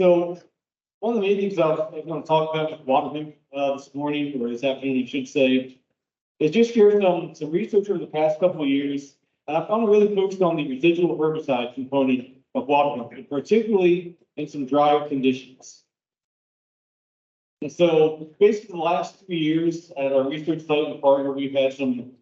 So one of the main things I was going to talk about with Waterhemp this morning, or this afternoon, I should say, is just share some research over the past couple of years. And I found it really focused on the residual herbicide component of Waterhemp, particularly in some drier conditions. And so basically the last 3 years at our research site in Parker, we've had some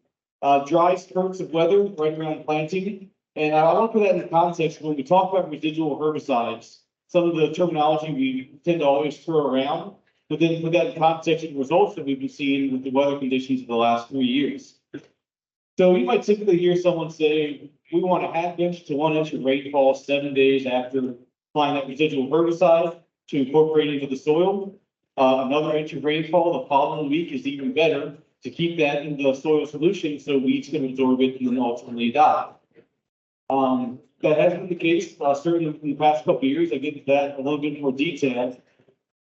dry spurts of weather right around planting. And I want to put that in the context when we talk about residual herbicides. Some of the terminology we tend to always throw around, but then put that in context of the results that we've been seeing with the weather conditions of the last 3 years. So you might typically hear someone say, we want a ½ inch to 1 inch of rainfall 7 days after applying that residual herbicide to incorporate into the soil. Another inch of rainfall the following week is even better to keep that in the soil solution so weeds can absorb it and then ultimately die. That has been the case, certainly in the past couple of years. I get into that a little bit more detail.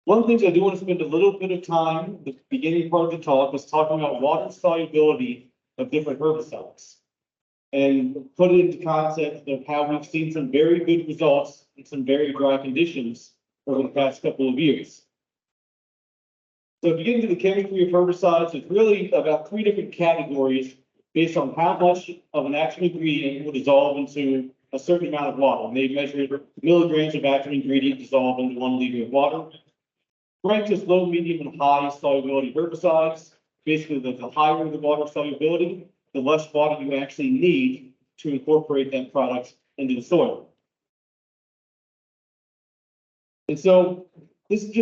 One of the things I do want to spend a little bit of time, the beginning part of the talk, was talking about water solubility of different herbicides and put it into context of how we've seen some very good results in some very dry conditions over the past couple of years. So if you get into the chemistry of herbicides, it's really about 3 different categories based on how much of an active ingredient will dissolve into a certain amount of water. And they measure milligrams of active ingredient dissolved into 1 liter of water. Ranked as low, medium, and high solubility herbicides. Basically, the higher the water solubility, the less water you actually need to incorporate that product into the soil. And so this is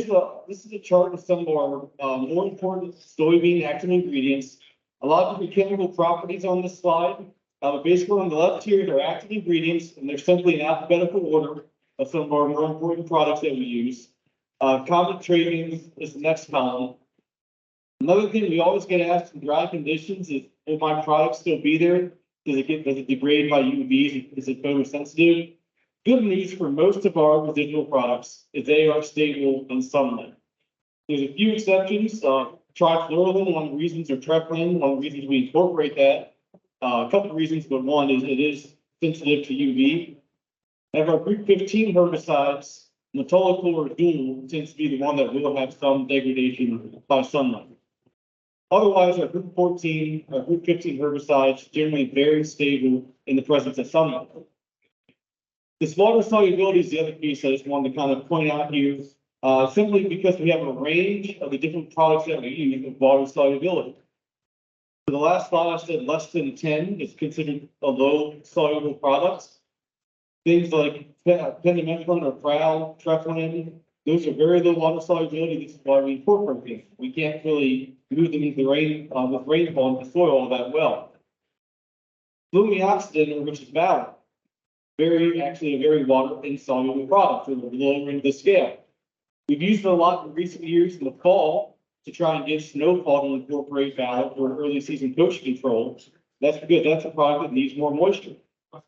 a chart of some of our more important soybean active ingredients. A lot of different chemical properties on this slide. But basically on the left here, they're active ingredients, and they're simply in alphabetical order of some of our more important products that we use. Common trading is the next column. Another thing we always get asked in dry conditions is, will my product still be there? Does it degrade by UVs? Is it photosensitive? Good news for most of our residual products is they are stable in sunlight. There's a few exceptions. Trifluoralin, one of the reasons, or trephylline, one of the reasons we incorporate that. A couple of reasons, but one is it is sensitive to UV. And our group 15 herbicides, metolachlor or dual tends to be the one that will have some degradation by sunlight. Otherwise, our group 14, our group 15 herbicides generally very stable in the presence of sunlight. This water solubility is the other piece I just wanted to kind of point out here, simply because we have a range of the different products that we use with water solubility. For the last slide, I said less than 10 is considered a low soluble product. Things like pendimethalin or prowl, trephylline, those are very low water solubility. This is why we incorporate them. We can't really move them into the rain with rainfall into the soil all that well. Flumioxidin, which is valid, actually a very water insoluble product, so we're lowering the scale. We've used it a lot in recent years in the fall to try and get snowfall to incorporate valid for early season poaching control. That's good. That's a product that needs more moisture.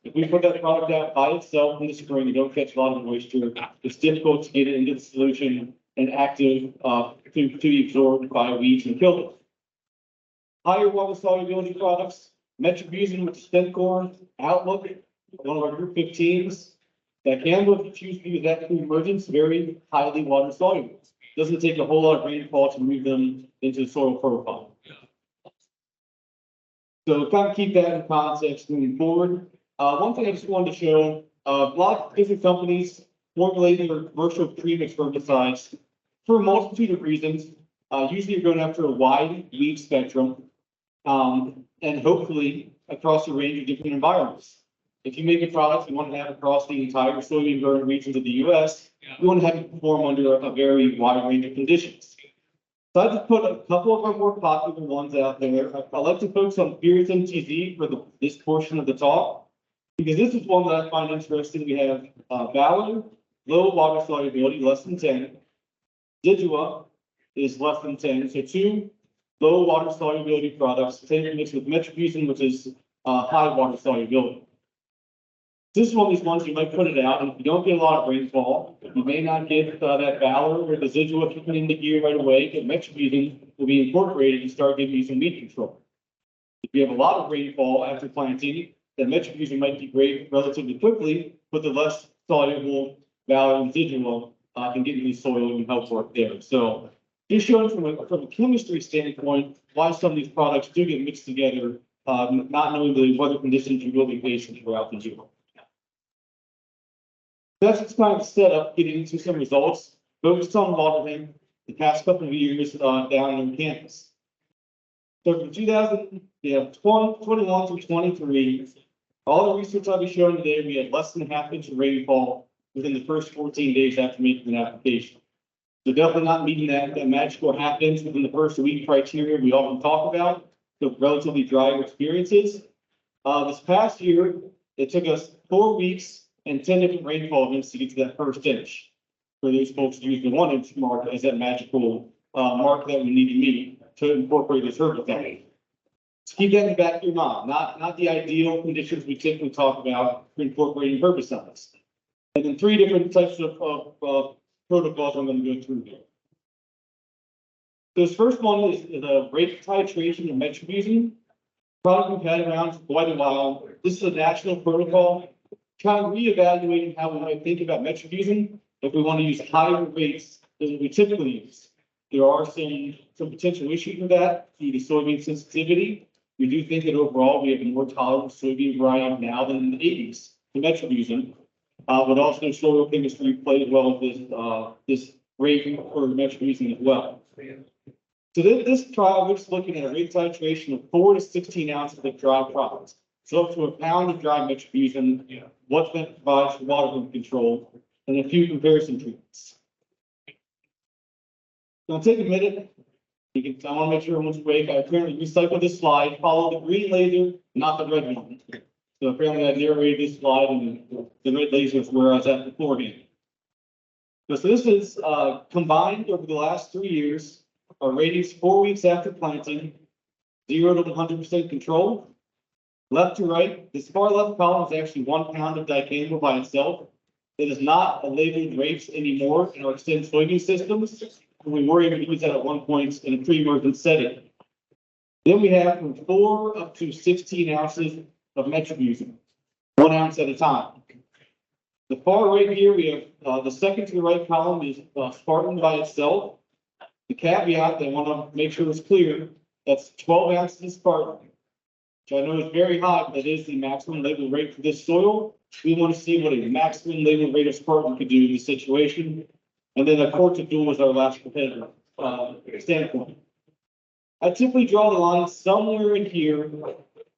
If we put that product out by itself in the spring, you don't catch a lot of moisture. It's difficult to get it into the solution and active to be absorbed by weeds and kill them. Higher water solubility products, metribuzin with Stencor, Outlook, one of our group 15s. That candle, if you choose to use that through emergence, very highly water soluble. Doesn't take a whole lot of rainfall to move them into the soil profile. So kind of keep that in context moving forward. One thing I just wanted to show, a lot of different companies formulating their commercial premix herbicides for a multitude of reasons. Usually you're going after a wide weed spectrum and hopefully across a range of different environments. If you make a product you want to have across the entire soybean growing regions of the U.S., you want to have it perform under a very wide range of conditions. So I just put a couple of our more popular ones out there. I like to focus on Furious MTZ for this portion of the talk, because this is one that I find interesting. We have Valor, low water solubility, less than 10. Zidua is less than 10. So 2 low water solubility products, taken mixed with metribuzin, which is high water solubility. This is one of these ones you might put it out, and if you don't get a lot of rainfall, you may not get that Valor or the Zidua kicking into gear right away, but metribuzin will be incorporated and start giving you some weed control. If you have a lot of rainfall after planting, then metribuzin might degrade relatively quickly, but the less soluble Valor and Zidua can get into the soil and help work there. So just showing from a chemistry standpoint, why some of these products do get mixed together, not knowing the weather conditions you will be facing throughout the year. That's just kind of the setup, getting into some results. Focused on Waterhemp the past couple of years down on campus. So from 2021 through 23, all the research I'll be showing today, we had less than a half-inch of rainfall within the first 14 days after making an application. So definitely not meeting that magical half-inch within the first week criteria we often talk about. So relatively dry experiences. This past year, it took us 4 weeks and 10 different rainfall events to get to that first inch. For those folks to use the 1 inch mark as that magical mark that we need to meet to incorporate this herbicide. So keep that in the back of your mind, not the ideal conditions we typically talk about for incorporating herbicides. And then 3 different types of protocols I'm going to go through here. This first one is the rate titration of metribuzin. Product we've had around for quite a while. This is a national protocol, kind of reevaluating how we might think about metribuzin if we want to use higher rates than we typically use. There are some potential issues with that due to soybean sensitivity. We do think that overall we have a more tolerant soybean variety now than in the 80s to metribuzin. But also soil chemistry plays well with this rate for metribuzin as well. So this trial, we're just looking at a rate titration of 4 to 16 ounces of dry product. So up to a pound of dry metribuzin, what that provides for water control, and a few comparison treatments. Now take a minute. I want to make sure everyone's awake. I apparently recycled this slide, follow the green laser, not the red one. So apparently I narrated this slide and the red laser is where I was at beforehand. So this is combined over the last 3 years. Our ratings 4 weeks after planting, 0 to 100% control. Left to right, this far left column is actually 1 pound of dicamba by itself. It is not a labeled rates anymore in our extended soybean systems. We were able to use that at one point in a pre-emergent setting. Then we have from 4 up to 16 ounces of metribuzin, 1 ounce at a time. The far right here, we have the second to the right column is Spartan by itself. The caveat that I want to make sure is clear, that's 12 ounces of Spartan, which I know is very high, but it is the maximum label rate for this soil. We want to see what a maximum label rate of Spartan could do in this situation. And then a Corta Dual was our last competitor standpoint. I typically draw the line somewhere in here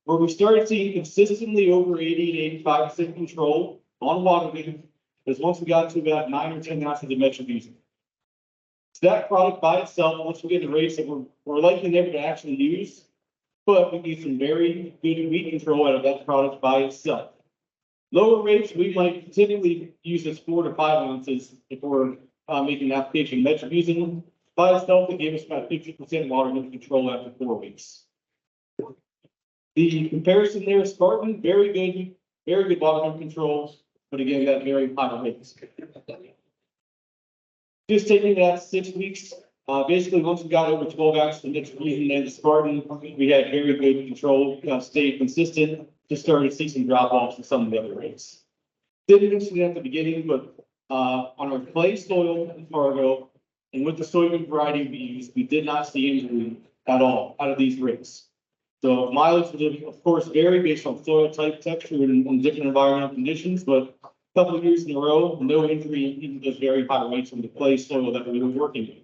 where we started seeing consistently over 80 to 85% control on water, is once we got to about 9 or 10 ounces of metribuzin. So that product by itself, once we get the rates that we're likely never to actually use, but we need some very good weed control out of that product by itself. Lower rates, we might typically use as 4 to 5 ounces if we're making an application. Metribuzin by itself, it gave us about 50% water control after 4 weeks. The comparison there, Spartan, very good water control, but again, that very high rates. Just taking that 6 weeks, basically once we got over 12 ounces of metribuzin and the Spartan, we had very good control, stayed consistent, just started to see some drop-offs in some of the other rates. Didn't mention it at the beginning, but on our clay soil in Fargo, and with the soybean variety we used, we did not see injury at all out of these rates. So mileage was, of course, vary based on soil type, texture, and different environmental conditions, but a couple of years in a row, no injury in those very high rates from the clay soil that we were working with.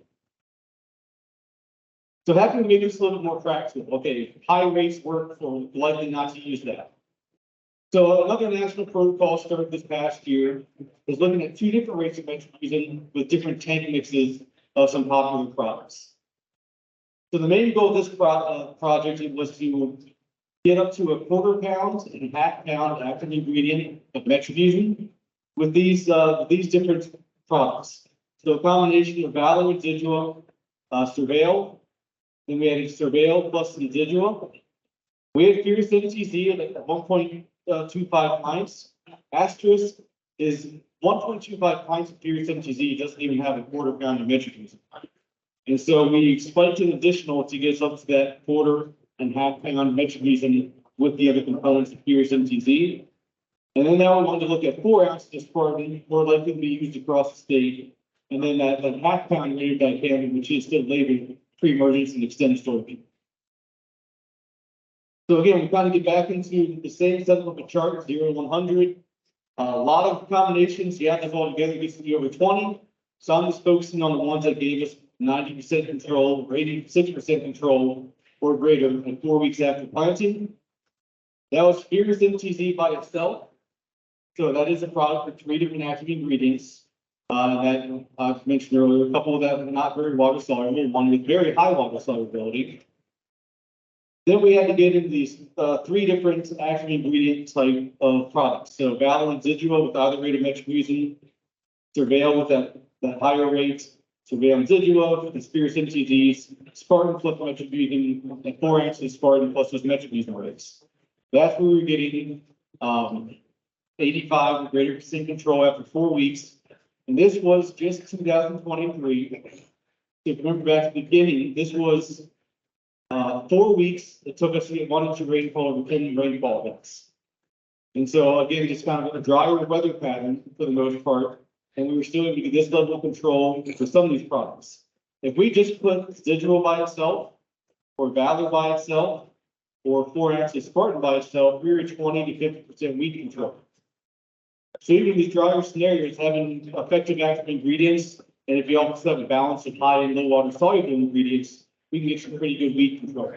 So how can we make this a little bit more practical? Okay, high rates work, so likely not to use that. So another national protocol started this past year is looking at 2 different rates of metribuzin with different tank mixes of some popular products. So the main goal of this project was to get up to a 1/4 pound and 1/2 pound active ingredient of metribuzin with these different products. So a combination of Valor Residual, Surveil, then we had Surveil plus Residual. We had Fierce MTZ at 1.25 pints. Asterisk is 1.25 pints of Fierce MTZ. It doesn't even have a 1/4 pound of metribuzin. And so we spiked an additional to get us up to that 1/4 and 1/2 pound metribuzin with the other components of Fierce MTZ. And then now we wanted to look at 4 ounces of Spartan, more likely to be used across the state, and then that half pound rate of dicamba, which is still labeled pre-emergence and extended soybean. So again, we kind of get back into the same setup of a chart, 0 to 100. A lot of combinations, you add this all together, gets to be over 20. So I'm just focusing on the ones that gave us 90% control, or 86% control or greater in 4 weeks after planting. That was Fierce MTZ by itself. So that is a product with 3 different active ingredients. That I've mentioned earlier, a couple of that are not very water soluble, one with very high water solubility. Then we had to get into these 3 different active ingredient type of products. So Valor and Zidua with either rate of metribuzin, Surveil with that higher rate, Surveil and Zidua, the Fierce MTZs, Spartan plus metribuzin, and 4 ounces Spartan plus those metribuzin rates. That's where we're getting 85 or greater % control after 4 weeks. And this was just 2023. So if you remember back at the beginning, this was 4 weeks. It took us to get 1 inch of rainfall over 10 rainfall events. And so again, just kind of a drier weather pattern for the most part. And we were still able to get this level of control for some of these products. If we just put Zidua by itself, or Valor by itself, or 4 ounces Spartan by itself, we were at 20 to 50% weed control. So even these drier scenarios, having effective active ingredients, and if you also have a balance of high and low water soluble ingredients, we can get some pretty good weed control.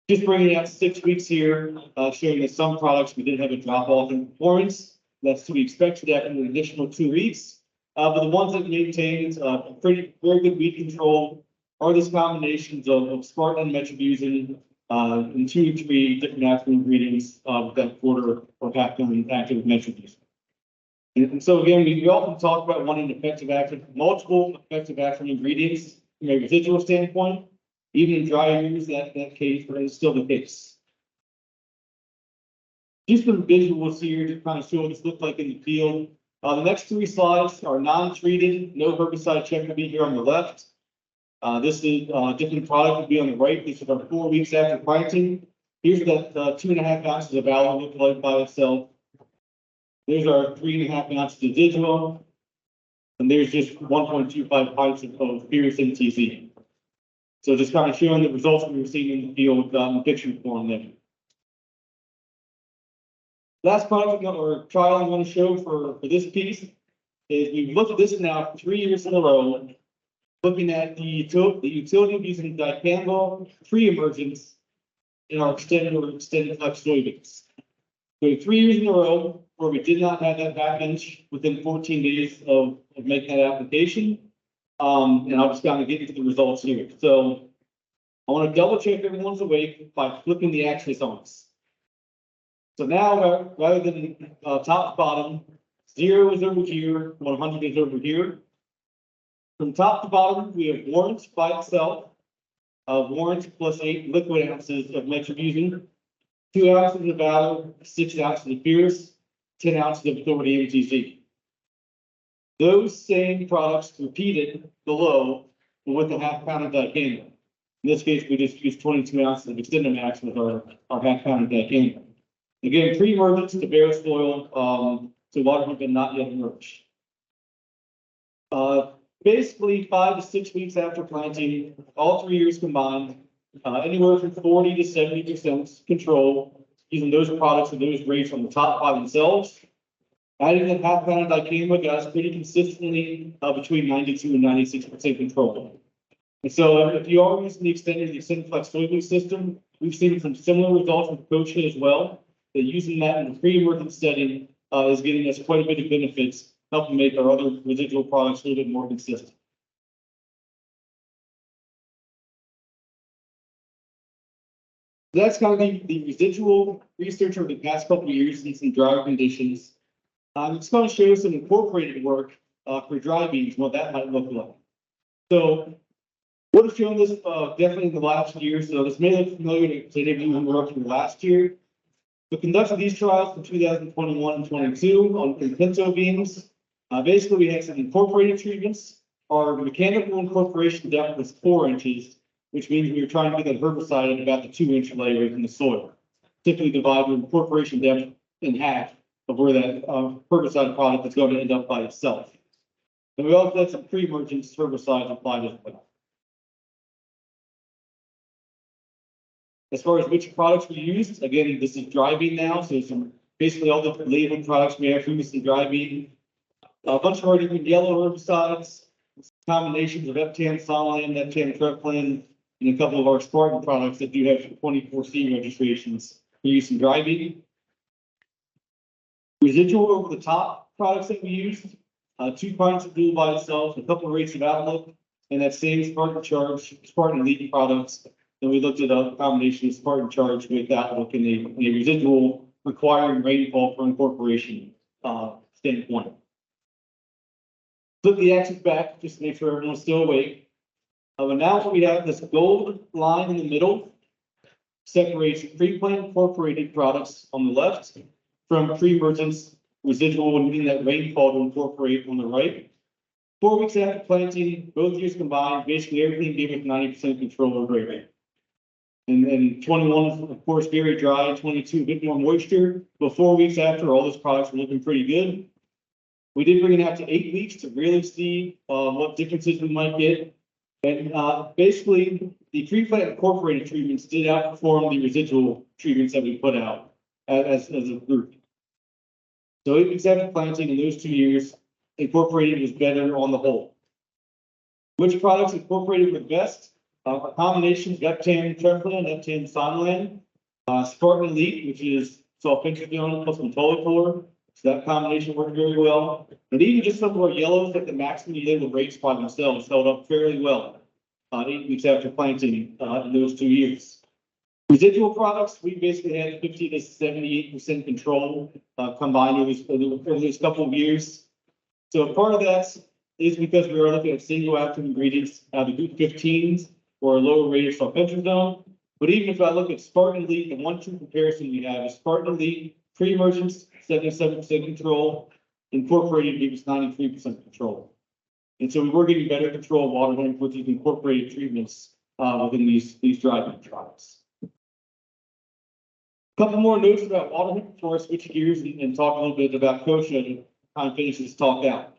Just bringing out 6 weeks here, showing that some products we did have a drop off in performance. That's to be expected after an additional 2 weeks. But the ones that maintained very good weed control are these combinations of Spartan and metribuzin and 2 to 3 different active ingredients with that quarter or half pound active metribuzin. And so again, we often talk about wanting multiple effective active ingredients from a residual standpoint. Even in dry years, that case is still the case. Just some visuals here to kind of show what this looks like in the field. The next 3 slides are non-treated, no herbicide check will be here on the left. This is a different product will be on the right. These are 4 weeks after planting. Here's that 2.5 ounces of Valor look like by itself. There's our 3.5 ounces of Zidua. And there's just 1.25 pints of Fierce MTZ. So just kind of showing the results we were seeing in the field in picture form there. Last product or trial I'm going to show for this piece is we've looked at this now 3 years in a row, looking at the utility of using dicamba pre-emergence in our extended flex soybeans. So 3 years in a row where we did not have that back inch within 14 days of making that application. And I'll just kind of get into the results here. So I want to double check everyone's awake by flipping the axis on us. So now, rather than top to bottom, 0 is over here, 100 is over here. From top to bottom, we have warrants by itself, warrants plus 8 liquid ounces of metribuzin, 2 ounces of Valor, 6 ounces of Fierce, 10 ounces of authority MTZ. Those same products repeated below with the half pound of dicamba. In this case, we just used 22 ounces of Extendamax with our half pound of dicamba. Again, pre-emergence to bare soil, so Waterhemp had not yet emerged. Basically 5 to 6 weeks after planting, all 3 years combined, anywhere from 40 to 70% control using those products and those rates on the top by themselves. Adding the half pound of dicamba got us pretty consistently between 92 and 96% control. And so if you are using the extended flex soybean system, we've seen some similar results with Coaching as well. That using that in the pre-emergence setting is getting us quite a bit of benefits, helping make our other residual products a little bit more consistent. That's kind of the residual research over the past couple of years in some drier conditions. I'm just going to show you some incorporated work for dry beans, what that might look like. So, would have shown this definitely in the last year, so this may look familiar to any of you who were up here last year. We conducted these trials in 2021 and 22 on pinto beans. Basically, we had some incorporated treatments. Our mechanical incorporation depth was 4 inches, which means we were trying to get that herbicide at about the 2-inch layer in the soil. Typically divide the incorporation depth in half of where that herbicide product is going to end up by itself. And we also had some pre-emergence herbicides applied as well. As far as which products we used, again, this is dry bean now, so some basically all the labeled products we have previously dry bean. A bunch of our different yellow herbicides, combinations of Eptan, Solan, Eptan, Treplin, and a couple of our Spartan products that do have 24C registrations for use in dry bean. Residual over the top products that we used, 2 pints of Dual by itself, a couple of rates of Outlook, and that same Spartan Charge, Spartan Elite products. Then we looked at a combination of Spartan Charge with Outlook and a residual requiring rainfall for incorporation standpoint. Flip the axis back just to make sure everyone's still awake. And now we have this gold line in the middle, separates pre-plant incorporated products on the left from pre-emergence residual, meaning that rainfall to incorporate on the right. 4 weeks after planting, both years combined, basically everything gave us 90% control over rate. And then 21, of course, very dry, 22, a bit more moisture. But 4 weeks after, all those products were looking pretty good. We did bring it out to 8 weeks to really see what differences we might get. And basically, the pre-plant incorporated treatments did outperform the residual treatments that we put out as a group. So 8 weeks after planting in those 2 years, incorporated was better on the whole. Which products incorporated were best? A combination of Eptan, Treplin, Eptan, Solan, Spartan Elite, which is sulfentrazone plus metolachlor. So that combination worked very well. And even just some of our yellows at the maximum yield rates by themselves held up fairly well 8 weeks after planting in those 2 years. Residual products, we basically had 50 to 78% control combined over those couple of years. So part of that is because we are looking at single active ingredients out of group 15s or a lower rate of sulfentrazone. But even if I look at Spartan Elite, the 1-2 comparison we have is Spartan Elite pre-emergence 77% control, incorporated gave us 93% control. And so we were getting better control of water hemp with these incorporated treatments within these dry bean trials. A couple more notes about water hemp before I switch gears and talk a little bit about kosher and kind of finish this talk out.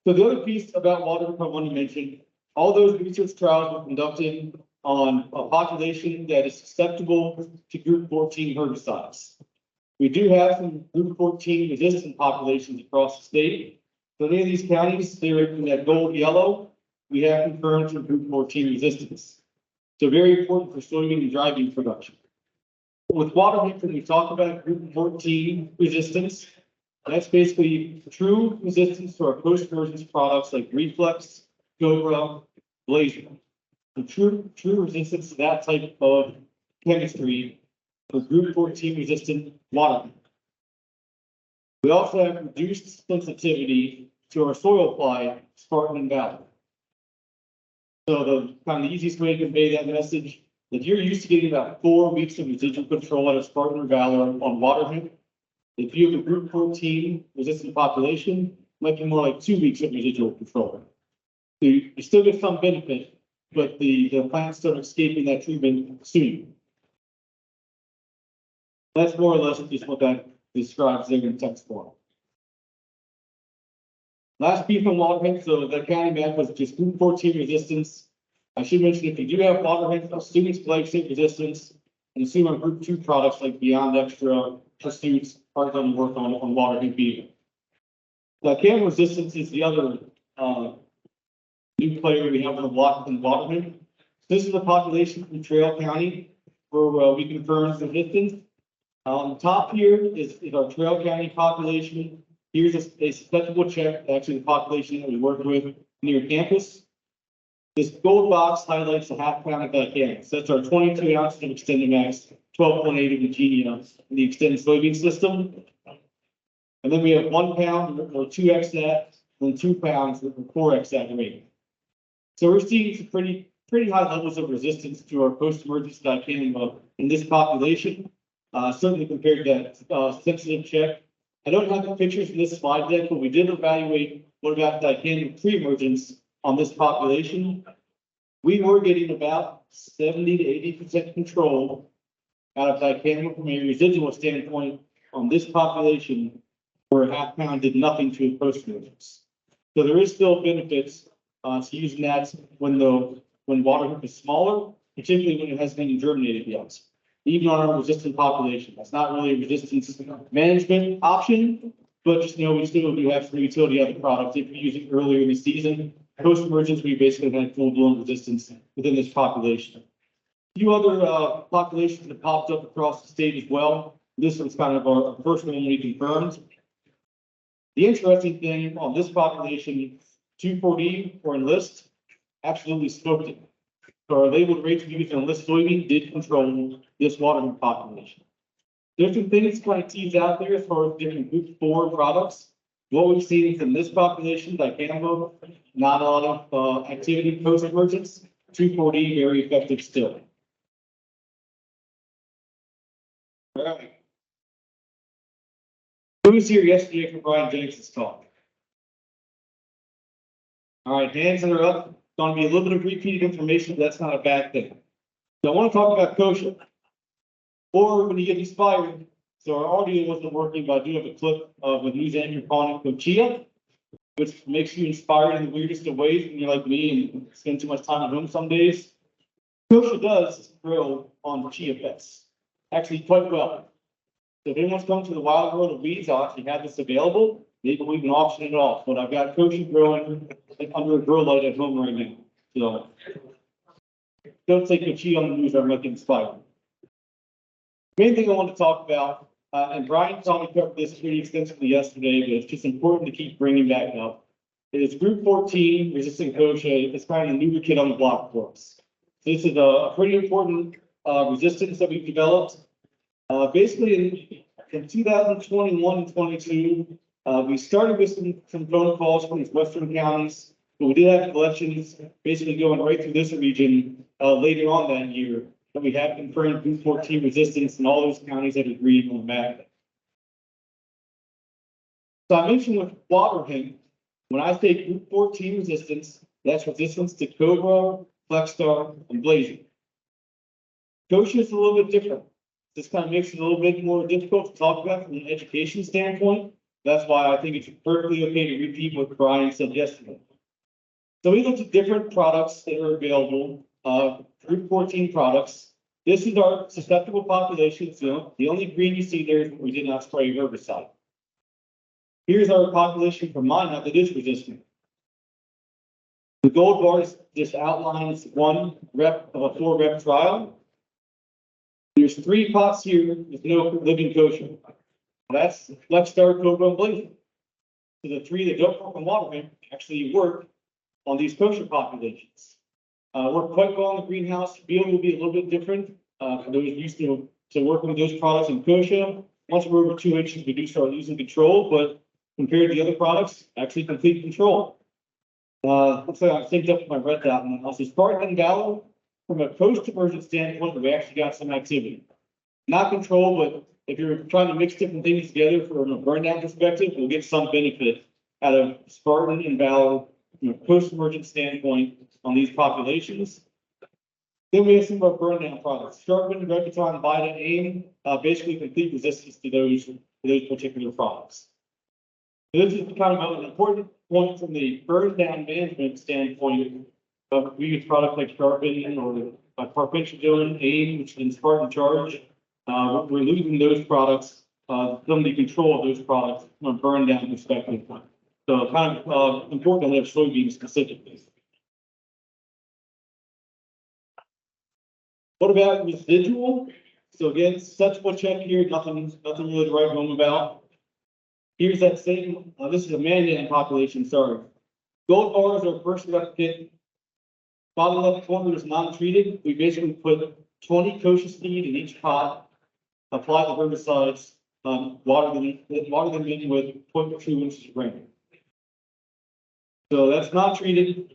So the other piece about water hemp I want to mention, all those research trials were conducted on a population that is susceptible to group 14 herbicides. We do have some group 14 resistant populations across the state. So many of these counties, they're in that gold yellow, we have concurrence of group 14 resistance. So very important for soybean and dry bean production. With water hemp, when we talk about group 14 resistance, that's basically true resistance to our post-emergence products like Reflex, Cobra, Blazer. The true resistance to that type of chemistry for group 14 resistant water hemp. We also have reduced sensitivity to our soil apply Spartan and Valor. So the kind of the easiest way to convey that message, if you're used to getting about 4 weeks of residual control out of Spartan or Valor on water hemp, if you have a group 14 resistant population, it might be more like 2 weeks of residual control. So you still get some benefit, but the plants start escaping that treatment soon. That's more or less just what that describes there in text form. Last piece on water hemp, so that county map was just group 14 resistance. I should mention if you do have water hemp, students glyphosate resistance, and assume our group 2 products like Beyond Extra, Pursuits, are going to work on water hemp even. Cam resistance is the other new player we have on the block in water hemp. This is the population from Trail County where we confirm resistance. On the top here is our Trail County population. Here's a susceptible check, actually the population that we work with near campus. This gold box highlights the half pound of dicam. So that's our 22 ounces of extended max, 12.8 of Ingenia in the extended soybean system. And then we have 1 pound or 2x that, and 2 pounds with 4x that rate. So we're seeing some pretty high levels of resistance to our post-emergence dicam in this population. Certainly compared to that sensitive check. I don't have the pictures in this slide deck, but we did evaluate what about dicam pre-emergence on this population. We were getting about 70 to 80% control out of dicam from a residual standpoint on this population, where a half pound did nothing to post-emergence. So there is still benefits to using that when water hemp is smaller, particularly when it hasn't been germinated yet. Even on our resistant population, that's not really a resistance management option, but just know we still do have some utility of the product if you use it earlier in the season. Post-emergence, we basically had full-blown resistance within this population. A few other populations that popped up across the state as well. This one's kind of our first one we confirmed. The interesting thing on this population, 2,4-D or enlist, absolutely smoked it. So our labeled rates of use in enlist soybean did control this water population. There's some things kind of teased out there as far as different group 4 products. What we've seen from this population, like dicamba, not a lot of activity post-emergence. 2,4-D, very effective still. All right. Who was here yesterday for Brian Jenks' talk? All right, hands that are up. It's going to be a little bit of repeated information, but that's not a bad thing. So I want to talk about kosher. Or when you get inspired. So our audio wasn't working, but I do have a clip of a news anchor calling it chia, which makes you inspired in the weirdest of ways when you're like me and spend too much time at home some days. Kosher does grow on chia pets, actually quite well. So if anyone's come to the wild world of weeds, I'll actually have this available. Maybe we can auction it off, but I've got kosher growing under a grow light at home right now. So don't take the chia on the news, I'm not inspired. Main thing I want to talk about, and Brian probably covered this pretty extensively yesterday, but it's just important to keep bringing back up, is group 14 resistant kochia. It's kind of the newer kid on the block for us. So this is a pretty important resistance that we've developed. Basically in 2021 and 22, we started with some phone calls from these western counties, but we did have collections basically going right through this region later on that year. That we have confirmed group 14 resistance in all those counties that agreed on the map. So I mentioned with water hemp, when I say group 14 resistance, that's resistance to Cobra, Flexstar, and Blazer. Kochia is a little bit different. This kind of makes it a little bit more difficult to talk about from an education standpoint. That's why I think it's perfectly okay to repeat what Brian said yesterday. So we looked at different products that are available, group 14 products. This is our susceptible population. So the only green you see there is we did not spray herbicide. Here's our population for Monarch that is resistant. The gold bars just outlines 1 rep of a 4-rep trial. There's 3 pots here with no living kosher. That's Flexstar, Cobra, and Blazer. So the 3 that don't work on water hemp actually work on these kosher populations. Work quite well in the greenhouse. Field will be a little bit different for those used to working with those products in kosher. Once we're over 2 inches, we do start losing control, but compared to the other products, actually complete control. Looks like I synced up with my red dot now. So Spartan and Valor, from a post-emergent standpoint, we actually got some activity. Not control, but if you're trying to mix different things together from a burn down perspective, we'll get some benefit out of Spartan and Valor from a post-emergent standpoint on these populations. Then we have some of our burn down products. Sharpen, Repeton, Vita, AIM, basically complete resistance to those particular products. So this is kind of an important point from the burn down management standpoint. We use products like Sharpen or Parpensidone, AIM, which is in Spartan Charge. We're losing those products, some of the control of those products from a burn down perspective. So kind of important to have soybeans specifically. What about residual? So again, susceptible check here, nothing really to write home about. Here's that same, this is a mandan population, sorry. Gold bars are first left pit. Bottom left corner is non-treated. We basically put 20 kosher seed in each pot, apply the herbicides, water them in with 0.2 inches of rain. So that's not treated.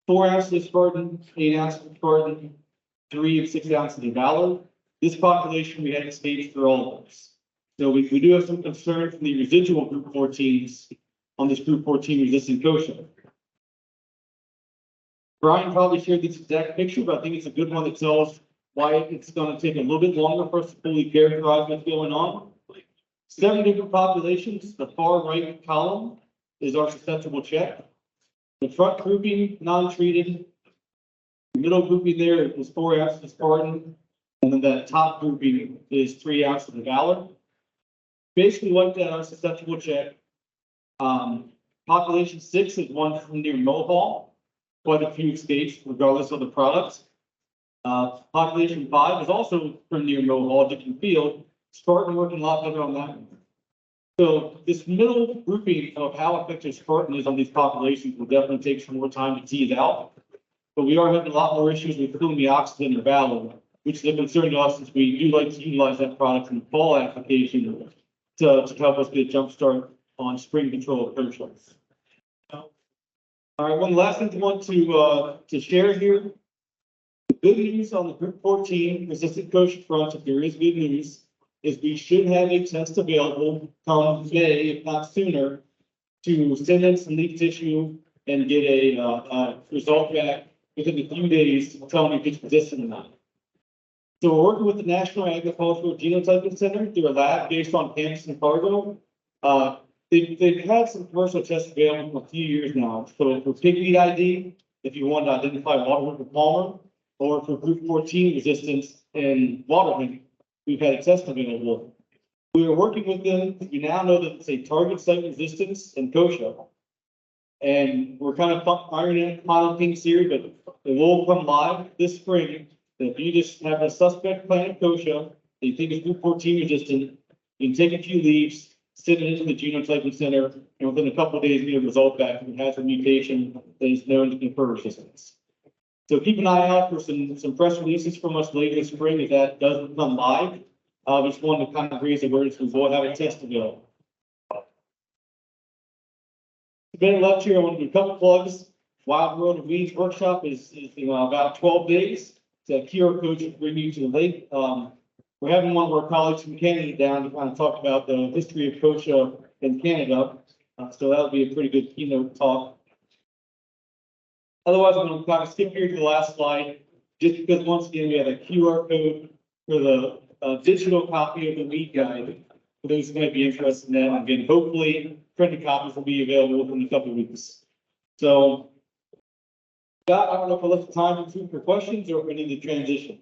4 ounces of Spartan, 8 ounces of Spartan, 3 and 6 ounces of Valor. This population we had to stage for all of us. So we do have some concern from the residual group 14s on this group 14 resistant kosher. Brian probably shared this exact picture, but I think it's a good one that tells why it's going to take a little bit longer for us to fully characterize what's going on. 7 different populations. The far right column is our susceptible check. The front grouping, non-treated. The middle grouping there is 4 ounces of Spartan, and then that top grouping is 3 ounces of Valor. Basically, like that, our susceptible check. Population 6 is one from near Mohawk, quite a few escapes regardless of the products. Population 5 is also from near Mohawk, different field. Spartan working a lot better on that one. So this middle grouping of how effective Spartan is on these populations will definitely take some more time to tease out. But we are having a lot more issues with filling the oxygen or Valor, which is a concern to us since we do like to utilize that product in the fall application to help us get a jump start on spring control approach. All right, one last thing I want to share here. The good news on the group 14 resistant kochia front, if there is good news, is we should have a test available come May, if not sooner, to send in some leak tissue and get a result back within a few days, telling me if it's resistant or not. So we're working with the National Agricultural Genotyping Center through a lab based on campus and Fargo. They've had some commercial tests available for a few years now. So for pigweed ID, if you want to identify waterhemp or palmer, or for group 14 resistance and waterhemp, we've had a test available. We are working with them. We now know that it's a target site resistance and kochia. And we're kind of ironing out final things here, but it will come live this spring. If you just have a suspect plant of kochia, that you think is group 14 resistant, you can take a few leaves, send it into the genotyping center, and within a couple of days, get a result back if it has a mutation that is known to confer resistance. So keep an eye out for some press releases from us later this spring if that does become live. We just wanted to kind of raise awareness because we'll have a test available. Been left here, I want to do a couple plugs. Wild World of Weeds workshop is about 12 days. It's a QR code to bring you to the lake. We're having one of our colleagues from Canada down to kind of talk about the history of kochia in Canada. So that'll be a pretty good keynote talk. Otherwise, I'm going to kind of skip here to the last slide, just because once again, we have a QR code for the digital copy of the weed guide. For those who might be interested in that, again, hopefully printed copies will be available within a couple of weeks. So, Scott, I don't know if I left time for questions or if we need to transition.